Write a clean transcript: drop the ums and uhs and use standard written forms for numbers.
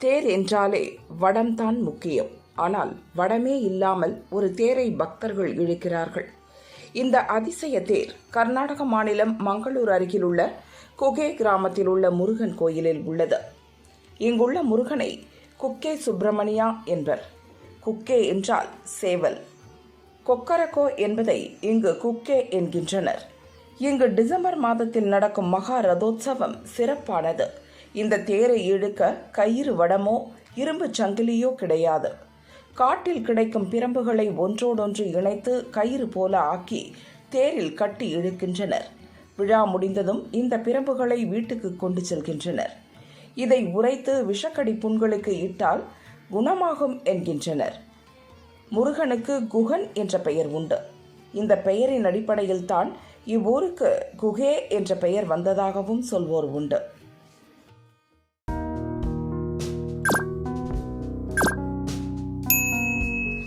தேர் என்றாலே வடம்தான் முக்கியம். ஆனால் வடமே இல்லாமல் ஒரு தேரை பக்தர்கள் இழுக்கிறார்கள். இந்த அதிசய தேர் கர்நாடக மாநிலம் மங்களூர் அருகில் உள்ள குகே கிராமத்தில் உள்ள முருகன் கோயிலில் உள்ளது. இங்குள்ள முருகனை குக்கே சுப்பிரமணியா என்பர். குக்கே என்றால் சேவல். கொக்கரக்கோ என்பதை இங்கு குக்கே என்கின்றனர். இங்கு டிசம்பர் மாதத்தில் நடக்கும் மகா ரதோத்சவம் சிறப்பானது. இந்த தேரை இழுக்க கயிறு வடமோ இரும்பு சங்கிலியோ கிடையாது. காட்டில் கிடைக்கும் பிரம்புகளை ஒன்றோடொன்று இணைத்து கயிறு போல ஆக்கி தேரில் கட்டி இழுக்கின்றனர். விழா முடிந்ததும் இந்த பிரம்புகளை வீட்டுக்கு கொண்டு செல்கின்றனர். இதை உரைத்து விஷக்கடி புண்களுக்கு இட்டால் குணமாகும் என்கின்றனர். முருகனுக்கு குகன் என்ற பெயர் உண்டு. இந்த பெயரின் அடிப்படையில் தான் இவ்வூருக்கு குகே என்ற பெயர் வந்ததாகவும் சொல்வோர் உண்டு.